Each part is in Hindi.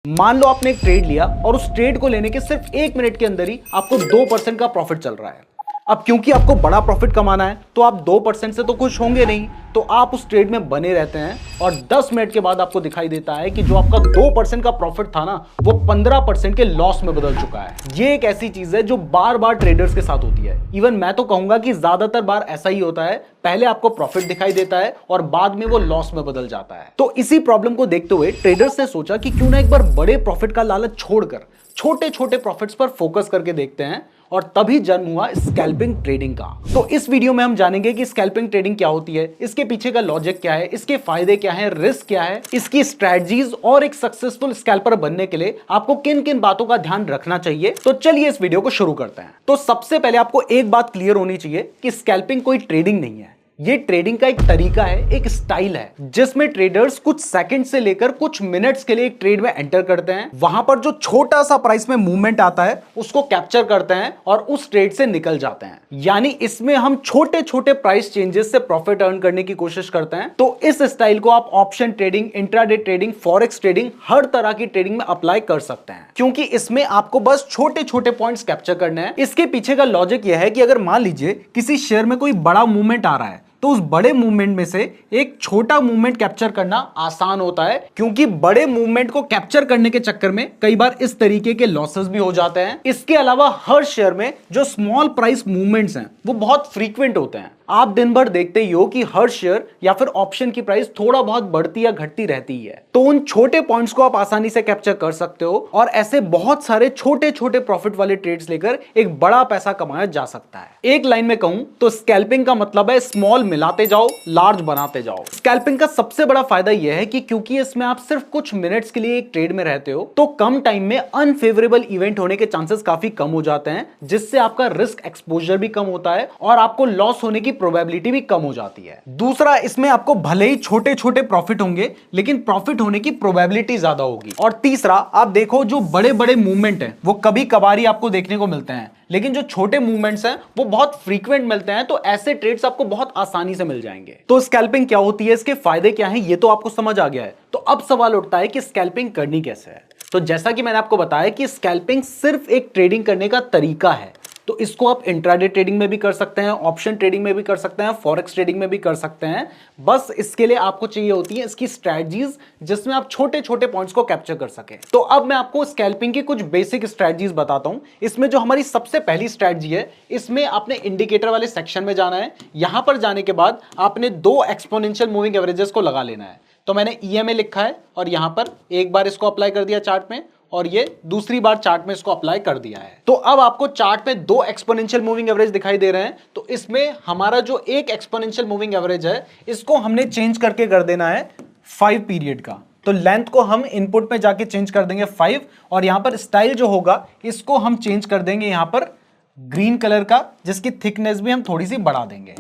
मान लो आपने एक ट्रेड लिया और उस ट्रेड को लेने के सिर्फ 1 मिनट के अंदर ही आपको 2% का प्रॉफिट चल रहा है। अब क्योंकि आपको बड़ा प्रॉफिट कमाना है तो आप 2% से तो खुश होंगे नहीं, तो आप उस ट्रेड में बने रहते हैं और 10 मिनट के बाद आपको दिखाई देता है कि जो आपका 2% का प्रॉफिट था ना, वो 15% के लॉस में बदल चुका है। ये एक ऐसी चीज है जो बार बार ट्रेडर्स के साथ होती है। इवन मैं तो कहूंगा कि ज्यादातर बार ऐसा ही होता है, पहले आपको प्रॉफिट दिखाई देता है और बाद में वो लॉस में बदल जाता है। तो इसी प्रॉब्लम को देखते हुए ट्रेडर्स ने सोचा कि क्यों ना एक बार बड़े प्रॉफिट का लालच छोड़कर छोटे छोटे प्रॉफिट्स पर फोकस करके देखते हैं, और तभी जन्म हुआ स्कैल्पिंग ट्रेडिंग का। तो इस वीडियो में हम जानेंगे कि स्कैल्पिंग ट्रेडिंग क्या होती है, इसके पीछे का लॉजिक क्या है, इसके फायदे क्या हैं, रिस्क क्या है, इसकी स्ट्रेटजीज और एक सक्सेसफुल स्कैल्पर बनने के लिए आपको किन किन बातों का ध्यान रखना चाहिए। तो चलिए इस वीडियो को शुरू करते हैं। तो सबसे पहले आपको एक बात क्लियर होनी चाहिए कि स्कैल्पिंग कोई ट्रेडिंग नहीं है, ये ट्रेडिंग का एक तरीका है, एक स्टाइल है, जिसमें ट्रेडर्स कुछ सेकंड से लेकर कुछ मिनट्स के लिए एक ट्रेड में एंटर करते हैं। वहां पर जो छोटा सा प्राइस में मूवमेंट आता है उसको कैप्चर करते हैं और उस ट्रेड से निकल जाते हैं। यानी इसमें हम छोटे छोटे प्राइस चेंजेस से प्रॉफिट अर्न करने की कोशिश करते हैं। तो इस स्टाइल को आप option trading, intraday trading, forex trading, हर तरह की ट्रेडिंग में अप्लाई कर सकते हैं, क्योंकि इसमें आपको बस छोटे छोटे पॉइंट्स कैप्चर करने हैं। इसके पीछे का लॉजिक यह है कि अगर मान लीजिए किसी शेयर में कोई बड़ा मूवमेंट आ रहा है तो उस बड़े मूवमेंट में से एक छोटा मूवमेंट कैप्चर करना आसान होता है, क्योंकि बड़े मूवमेंट को कैप्चर करने के चक्कर में कई बार इस तरीके के लॉसेस भी हो जाते हैं। इसके अलावा हर शेयर में जो स्मॉल प्राइस मूवमेंट्स हैं वो बहुत फ्रीक्वेंट होते हैं। आप दिन भर देखते ही हो कि हर शेयर या फिर ऑप्शन की प्राइस थोड़ा बहुत बढ़ती या घटती रहती है। तो उन छोटे पॉइंट्स को आप आसानी से कैप्चर कर सकते हो और ऐसे बहुत सारे छोटे छोटे प्रॉफिट वाले ट्रेड्स लेकर एक बड़ा पैसा कमाया जा सकता है। एक लाइन में कहूं तो स्कैल्पिंग का मतलब है स्मॉल मिलाते जाओ, लार्ज बनाते जाओ। स्कैल्पिंग का सबसे बड़ा फायदा यह है कि क्योंकि इसमें आप सिर्फ कुछ मिनट्स के लिए एक ट्रेड में रहते हो, तो कम टाइम में अनफेवरेबल इवेंट होने के चांसेस काफी कम हो जाते हैं, जिससे आपका रिस्क एक्सपोजर भी कम होता है और आपको लॉस होने की प्रोबेबिलिटी भी कम हो जाती है। दूसरा, इसमें आपको भले ही छोटे छोटे प्रॉफिट होंगे लेकिन प्रॉफिट होने की प्रोबेबिलिटी ज्यादा होगी। और तीसरा, आप देखो जो बड़े बड़े मूवमेंट हैं वो कभी कभार आपको देखने को मिलते हैं, लेकिन जो छोटे मूवमेंट्स हैं वो बहुत फ्रीक्वेंट मिलते हैं। तो ऐसे ट्रेड्स आपको बहुत आसानी से मिल जाएंगे। तो स्कैल्पिंग क्या होती है, इसके फायदे क्या हैं, ये तो आपको समझ आ गया है। तो अब सवाल उठता है कि स्कैल्पिंग करनी कैसे है। तो जैसा कि मैंने आपको बताया कि स्कैल्पिंग सिर्फ एक ट्रेडिंग करने का तरीका है। तो इसको आप इंट्राडे ट्रेडिंग में भी कर सकते हैं, ऑप्शन ट्रेडिंग में भी कर सकते हैं, फॉरेक्स ट्रेडिंग में भी कर सकते हैं। बस इसके लिए आपको चाहिए होती है इसकी स्ट्रेटजीज, जिसमें आप छोटे छोटे पॉइंट्स को कैप्चर कर सके। तो अब मैं आपको स्कैल्पिंग की कुछ बेसिक स्ट्रेटजीज बताता हूं। इसमें जो हमारी सबसे पहली स्ट्रेटजी है, इसमें आपने इंडिकेटर वाले सेक्शन में जाना है। यहां पर जाने के बाद आपने 2 एक्सपोनेंशियल मूविंग एवरेजेस को लगा लेना है। तो मैंने EMA लिखा है और यहां पर एक बार इसको अप्लाई कर दिया चार्ट में, और ये दूसरी बार चार्ट में इसको अप्लाई कर दिया है। तो अब आपको चार्ट में 2 एक्सपोनेंशियल मूविंग एवरेज दिखाई दे रहे हैं। तो इसमें हमारा जो एक एक्सपोनेंशियल मूविंग एवरेज है, इसको हमने चेंज करके कर देना है 5 पीरियड का। तो लेंथ को हम इनपुट में जाके चेंज कर देंगे 5, और यहां पर स्टाइल जो होगा इसको हम चेंज कर देंगे यहां पर ग्रीन कलर का, जिसकी थिकनेस भी हम थोड़ी सी बढ़ा देंगे।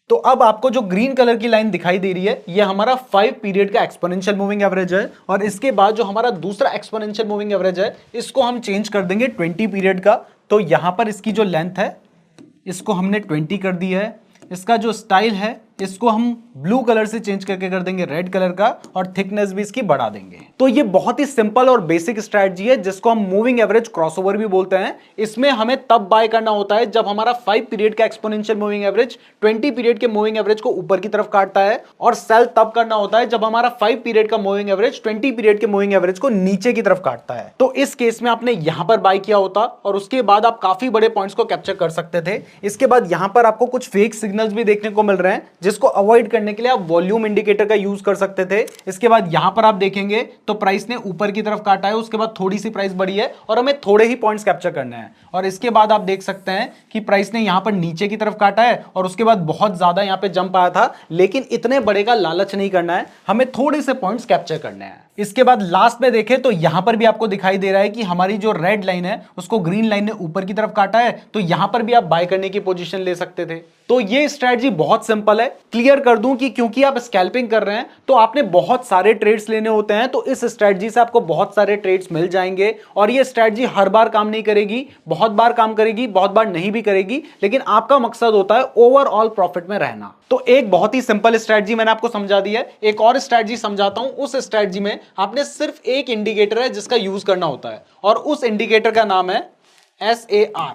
तो अब आपको जो ग्रीन कलर की लाइन दिखाई दे रही है, ये हमारा 5 पीरियड का एक्सपोनेंशियल मूविंग एवरेज है। और इसके बाद जो हमारा दूसरा एक्सपोनेंशियल मूविंग एवरेज है, इसको हम चेंज कर देंगे 20 पीरियड का। तो यहां पर इसकी जो लेंथ है इसको हमने 20 कर दी है। इसका जो स्टाइल है इसको हम ब्लू कलर से चेंज करके कर देंगे रेड कलर का, और थिकनेस भी इसकी बढ़ा देंगे। तो ये बहुत ही सिंपल और बेसिक स्ट्रेटजी है, जिसको हम मूविंग एवरेज क्रॉसओवर भी बोलते हैं। इसमें हमें तब बाय करना होता है जब हमारा 5 पीरियड का एक्सपोनेंशियल मूविंग एवरेज 20 पीरियड के मूविंग एवरेज को ऊपर की तरफ काटता है, और सेल तब करना होता है जब हमारा 5 पीरियड का मूविंग एवरेज 20 पीरियड के मूविंग एवरेज को नीचे की तरफ काटता है। तो इस केस में आपने यहां पर बाय किया होता, और उसके बाद आप काफी बड़े पॉइंट्स को कैप्चर कर सकते थे। इसके बाद यहां पर आपको कुछ फेक सिग्नल्स भी देखने को मिल रहे हैं, जिसको अवॉइड करने के लिए आप वॉल्यूम इंडिकेटर का यूज कर सकते थे। इसके बाद यहां पर आप देखेंगे तो प्राइस ने ऊपर की तरफ काटा है, उसके बाद थोड़ी सी प्राइस बढ़ी है और हमें थोड़े ही पॉइंट्स कैप्चर करने हैं। और इसके बाद आप देख सकते हैं कि प्राइस ने यहां पर नीचे की तरफ काटा है और उसके बाद बहुत ज्यादा यहां पे जंप आया था, लेकिन इतने बड़े का लालच नहीं करना है, हमें थोड़े से पॉइंट्स कैप्चर करने हैं। इसके बाद लास्ट में देखें तो यहां पर भी आपको दिखाई दे रहा है कि हमारी जो रेड लाइन है उसको ग्रीन लाइन ने ऊपर की तरफ काटा है, तो यहां पर भी आप बाय करने की पोजीशन ले सकते थे। तो ये स्ट्रेटजी बहुत सिंपल है। क्लियर कर दूं कि क्योंकि आप स्कैल्पिंग कर रहे हैं तो आपने बहुत सारे ट्रेड्स लेने होते हैं, तो इस स्ट्रेटजी से आपको बहुत सारे ट्रेड्स मिल जाएंगे। और ये स्ट्रेटजी हर बार काम नहीं करेगी, बहुत बार काम करेगी, बहुत बार नहीं भी करेगी, लेकिन आपका मकसद होता है ओवरऑल प्रॉफिट में रहना। तो एक बहुत ही सिंपल स्ट्रेटजी मैंने आपको समझा दी है। एक और स्ट्रेटजी समझाता हूं। उस स्ट्रेटजी में आपने सिर्फ एक इंडिकेटर है जिसका यूज करना होता है, और उस इंडिकेटर का नाम है SAR।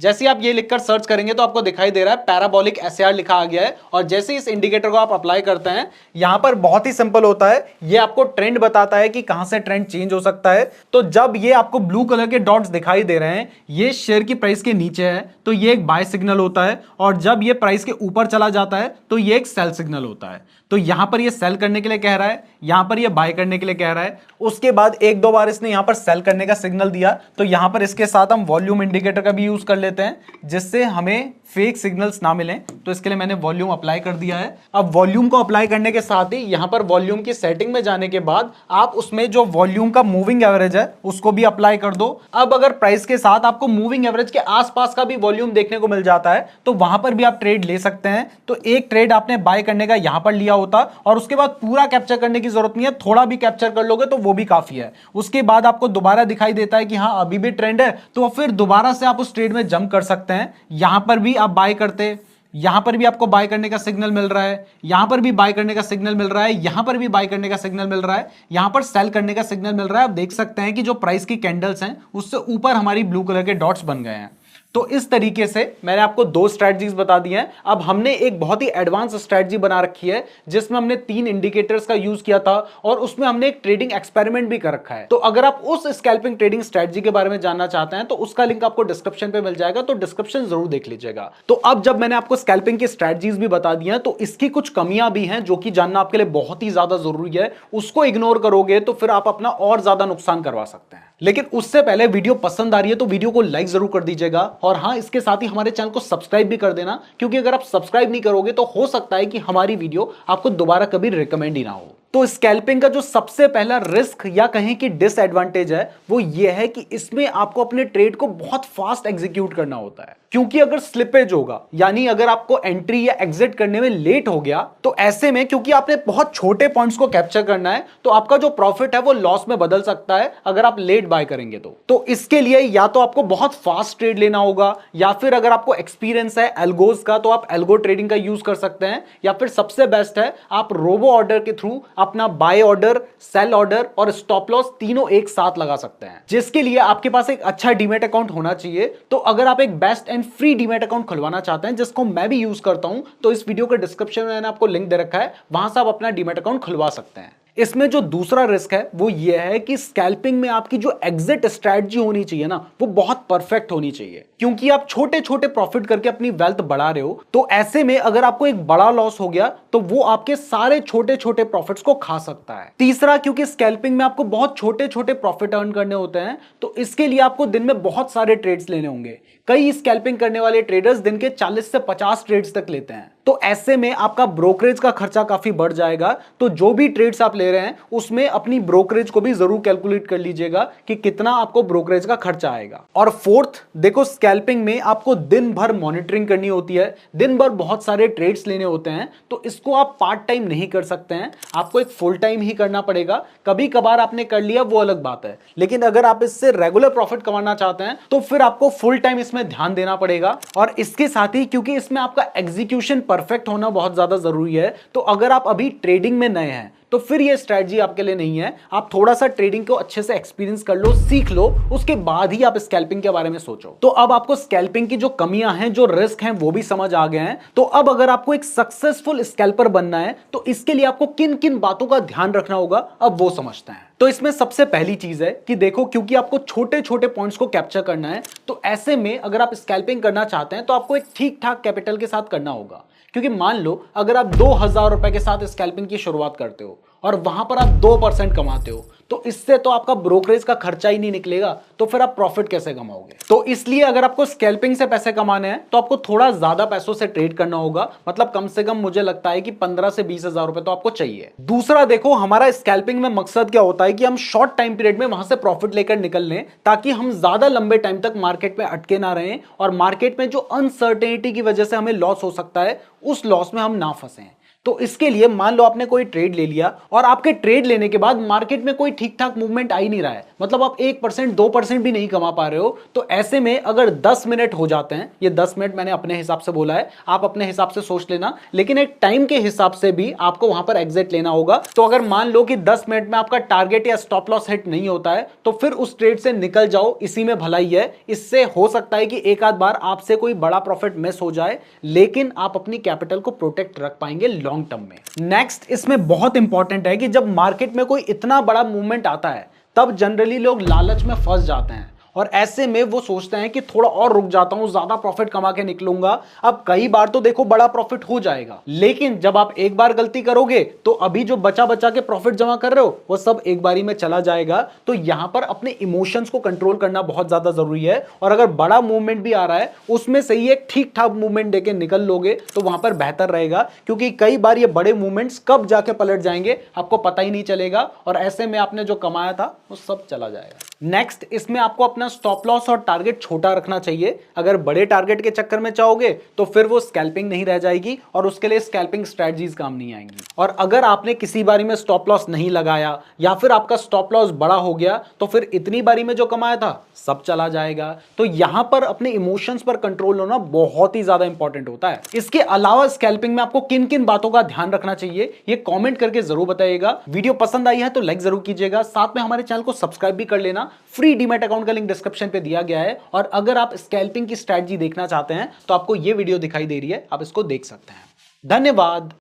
जैसे ही आप ये लिखकर सर्च करेंगे तो आपको दिखाई दे रहा है पैराबोलिक SAR लिखा आ गया है। और जैसे ही इस इंडिकेटर को आप अप्लाई करते हैं, यहां पर बहुत ही सिंपल होता है, ये आपको ट्रेंड बताता है कि कहां से ट्रेंड चेंज हो सकता है। तो जब ये आपको ब्लू कलर के डॉट्स दिखाई दे रहे हैं, ये शेयर की प्राइस के नीचे है, तो ये एक बाय सिग्नल होता है। और जब ये प्राइस के ऊपर चला जाता है तो ये एक सेल सिग्नल होता है। तो यहां पर ये सेल करने के लिए कह रहा है, यहां पर ये बाय करने के लिए कह रहा है। उसके बाद एक दो बार इसने यहां पर सेल करने का सिग्नल दिया, तो यहां पर इसके साथ हम वॉल्यूम इंडिकेटर का भी यूज कर लेते हैं, जिससे हमें फेक सिग्नल्स ना मिलें। तो इसके लिए मैंने वॉल्यूम अप्लाई कर दिया है। अब वॉल्यूम को अप्लाई करने के साथ ही यहां पर वॉल्यूम की सेटिंग में जाने के बाद आप उसमें जो वॉल्यूम का मूविंग एवरेज है उसको भी अप्लाई कर दो। अब अगर प्राइस के साथ आपको मूविंग एवरेज के आसपास का भी वॉल्यूम देखने को मिल जाता है तो वहां पर भी आप ट्रेड ले सकते हैं। तो एक ट्रेड आपने बाय करने का यहां पर लिया होता और उसके बाद पूरा कैप्चर करने की जरूरत नहीं है, थोड़ा भी कैप्चर कर लोगे तो वो भी काफी है। उसके बाद आपको दोबारा दिखाई देता है कि हाँ अभी भी ट्रेंड है, तो फिर दोबारा से आप उस ट्रेड में जंप कर सकते हैं। यहां पर भी आप बाय करते, यहां पर भी आपको बाय करने का सिग्नल मिल रहा है, यहां पर भी बाय करने का सिग्नल मिल रहा है, यहां पर भी बाय करने का सिग्नल मिल रहा है, यहां पर सेल करने का सिग्नल मिल रहा है। आप देख सकते हैं कि जो प्राइस की कैंडल्स हैं उससे ऊपर हमारी ब्लू कलर के डॉट्स बन गए हैं। तो इस तरीके से मैंने आपको दो स्ट्रैटेजीज बता दी हैं। अब हमने एक बहुत ही एडवांस स्ट्रैटेजी बना रखी है जिसमें हमने 3 इंडिकेटर्स का यूज किया था और उसमें हमने एक ट्रेडिंग एक्सपेरिमेंट भी कर रखा है। तो अगर आप उस स्कैल्पिंग ट्रेडिंग स्ट्रैटेजी के बारे में जानना चाहते हैं तो उसका लिंक आपको डिस्क्रिप्शन पे मिल जाएगा, तो डिस्क्रिप्शन जरूर देख लीजिएगा। तो अब जब मैंने आपको स्कैल्पिंग की स्ट्रैटेजीज भी बता दी हैं तो इसकी कुछ कमियां भी हैं जो कि जानना आपके लिए बहुत ही ज्यादा जरूरी है। उसको इग्नोर करोगे तो फिर आप अपना और ज्यादा नुकसान करवा सकते हैं। लेकिन उससे पहले वीडियो पसंद आ रही है तो वीडियो को लाइक जरूर कर दीजिएगा, और हाँ इसके साथ ही हमारे चैनल को सब्सक्राइब भी कर देना, क्योंकि अगर आप सब्सक्राइब नहीं करोगे तो हो सकता है कि हमारी वीडियो आपको दोबारा कभी रिकमेंड ही ना हो। तो स्कैल्पिंग का जो सबसे पहला रिस्क या कहें कि डिसएडवांटेज है वो ये है कि इसमें आपको अपने ट्रेड को बहुत फास्ट एग्जीक्यूट करना होता है। क्योंकि अगर स्लिपेज होगा, यानी अगर आपको एंट्री या एग्जिट करने में लेट हो गया, तो ऐसे में क्योंकि आपने बहुत छोटे पॉइंट्स को कैप्चर करना है तो आपका जो प्रॉफिट है वो लॉस में बदल सकता है अगर आप लेट बाय करेंगे तो इसके लिए या तो आपको बहुत फास्ट ट्रेड लेना होगा, या फिर अगर आपको एक्सपीरियंस है एल्गोज का तो आप एल्गो ट्रेडिंग का यूज कर सकते हैं, या फिर सबसे बेस्ट है आप रोबो ऑर्डर के थ्रू अपना बाय ऑर्डर, सेल ऑर्डर और स्टॉप लॉस तीनों एक साथ लगा सकते हैं, जिसके लिए आपके पास एक अच्छा डीमैट अकाउंट होना चाहिए। तो अगर आप एक best and free demat account खुलवाना चाहते हैं, जिसको मैं भी यूज करता हूं, तो इस वीडियो के डिस्क्रिप्शन में मैंने आपको लिंक दे रखा है, वहां से आप अपना डीमैट अकाउंट खुलवा सकते हैं। इसमें जो दूसरा रिस्क है वो ये है कि स्कैल्पिंग में आपकी जो एग्जिट स्ट्रैटेजी होनी चाहिए ना वो बहुत परफेक्ट होनी चाहिए, क्योंकि आप छोटे छोटे प्रॉफिट करके अपनी वेल्थ बढ़ा रहे हो। तो ऐसे में अगर आपको एक बड़ा लॉस हो गया तो वो आपके सारे छोटे छोटे प्रॉफिट्स को खा सकता है। तीसरा, क्योंकि स्कैल्पिंग में आपको बहुत छोटे छोटे प्रॉफिट अर्न करने होते हैं, तो इसके लिए आपको दिन में बहुत सारे ट्रेड्स लेने होंगे। कई स्कैल्पिंग करने वाले ट्रेडर्स दिन के 40 से 50 ट्रेड्स तक लेते हैं। तो ऐसे में आपका ब्रोकरेज का खर्चा काफी बढ़ जाएगा। तो जो भी ट्रेड्स आप ले रहे हैं उसमें अपनी ब्रोकरेज को भी जरूर कैलकुलेट कर लीजिएगा कि कितना आपको ब्रोकरेज का खर्चा आएगा। और फोर्थ, देखो स्कैल्पिंग में आपको दिन भर मॉनिटरिंग करनी होती है, दिन भर बहुत सारे ट्रेड्स लेने होते हैं, तो इसको आप पार्ट टाइम नहीं कर सकते हैं, आपको एक फुल टाइम ही करना पड़ेगा। कभी कभार आपने कर लिया वो अलग बात है, लेकिन अगर आप इससे रेगुलर प्रॉफिट कमाना चाहते हैं तो फिर आपको फुल टाइम इसमें ध्यान देना पड़ेगा। और इसके साथ ही क्योंकि इसमें आपका एग्जीक्यूशन परफेक्ट होना बहुत ज्यादा जरूरी है, तो अगर आप अभी ट्रेडिंग में नए हैं तो फिर ये स्ट्रैटेजी आपके लिए नहीं है। आप थोड़ा सा ट्रेडिंग को अच्छे से एक्सपीरियंस कर लो, सीख लो, उसके बाद ही आप स्कैल्पिंग के बारे में सोचो। तो अब आपको स्कैल्पिंग की जो कमियां हैं, जो रिस्क हैं, वो भी समझ आ गए हैं। तो अब अगर आपको एक सक्सेसफुल स्कैल्पर बनना है तो इसके लिए आपको किन किन बातों का ध्यान रखना होगा, अब वो समझते हैं। तो इसमें सबसे पहली चीज है कि देखो, क्योंकि आपको छोटे छोटे पॉइंट्स को कैप्चर करना है, तो ऐसे में अगर आप स्कैल्पिंग करना चाहते हैं तो आपको एक ठीक ठाक कैपिटल के साथ करना होगा। क्योंकि मान लो अगर आप 2000 रुपए के साथ स्कैल्पिंग की शुरुआत करते हो और वहां पर आप 2% कमाते हो, तो इससे तो आपका ब्रोकरेज का खर्चा ही नहीं निकलेगा, तो फिर आप प्रॉफिट कैसे कमाओगे? तो इसलिए अगर आपको स्कैल्पिंग से पैसे कमाने हैं तो आपको थोड़ा ज्यादा पैसों से ट्रेड करना होगा, मतलब कम से कम मुझे लगता है कि 15 से 20 हजार रुपए तो आपको चाहिए। दूसरा देखो, हमारा स्कैल्पिंग में मकसद क्या होता है कि हम शॉर्ट टाइम पीरियड में वहां से प्रॉफिट लेकर निकल लें, ताकि हम ज्यादा लंबे टाइम तक मार्केट में अटके ना रहें और मार्केट में जो अनसर्टेनिटी की वजह से हमें लॉस हो सकता है उस लॉस में हम ना फंसे। तो इसके लिए मान लो आपने कोई ट्रेड ले लिया और आपके ट्रेड लेने के बाद मार्केट में कोई ठीक ठाक मूवमेंट आ ही नहीं रहा है, मतलब आप 1% 2% भी नहीं कमा पा रहे हो, तो ऐसे में अगर 10 मिनट हो जाते हैं, ये 10 मिनट मैंने अपने हिसाब से बोला है, आप अपने हिसाब से सोच लेना, लेकिन एक टाइम के हिसाब से भी आपको वहां पर एग्जिट लेना होगा। तो अगर मान लो कि 10 मिनट में आपका टारगेट या स्टॉप लॉस हिट नहीं होता है तो फिर उस ट्रेड से निकल जाओ, इसी में भलाई है। इससे हो सकता है कि एक आध बार आपसे कोई बड़ा प्रॉफिट मिस हो जाए, लेकिन आप अपनी कैपिटल को प्रोटेक्ट रख पाएंगे लॉन्ग टर्म में। नेक्स्ट इसमें बहुत इंपॉर्टेंट है कि जब मार्केट में कोई इतना बड़ा मूवमेंट आता है तब जनरली लोग लालच में फंस जाते हैं और ऐसे में वो सोचते हैं कि थोड़ा और रुक जाता हूं, ज्यादा प्रॉफिट कमा के निकलूंगा। अब कई बार तो देखो बड़ा प्रॉफिट हो जाएगा, लेकिन जब आप एक बार गलती करोगे तो अभी जो बचा बचा के प्रॉफिट जमा कर रहे हो वो सब एक बारी में चला जाएगा। तो यहां पर अपने इमोशंस को कंट्रोल करना बहुत ज्यादा जरूरी है, और अगर बड़ा मूवमेंट भी आ रहा है उसमें से ही एक ठीक ठाक मूवमेंट देके निकल लोगे तो वहां पर बेहतर रहेगा, क्योंकि कई बार ये बड़े मूवमेंट्स कब जाके पलट जाएंगे आपको पता ही नहीं चलेगा, और ऐसे में आपने जो कमाया था वो सब चला जाएगा। नेक्स्ट इसमें आपको अपना स्टॉप लॉस और टारगेट छोटा रखना चाहिए। अगर बड़े टारगेट के चक्कर में चाहोगे तो फिर वो स्कैल्पिंग नहीं रह जाएगी और उसके लिए स्कैल्पिंग स्ट्रेटजीज काम नहीं आएंगी। और अगर आपने किसी बारी में स्टॉप लॉस नहीं लगाया या फिर आपका स्टॉप लॉस बड़ा हो गया तो फिर इतनी बारी में जो कमाया था सब चला जाएगा। तो यहां पर अपने इमोशंस पर कंट्रोल होना बहुत ही ज्यादा इंपॉर्टेंट होता है। इसके अलावा स्कैल्पिंग में आपको किन किन बातों का ध्यान रखना चाहिए ये कॉमेंट करके जरूर बताइएगा। वीडियो पसंद आई है तो लाइक जरूर कीजिएगा, साथ में हमारे चैनल को सब्सक्राइब भी कर लेना। फ्री डीमैट अकाउंट का लिंक डिस्क्रिप्शन पे दिया गया है, और अगर आप स्कैल्पिंग की स्ट्रेटजी देखना चाहते हैं तो आपको ये वीडियो दिखाई दे रही है, आप इसको देख सकते हैं। धन्यवाद।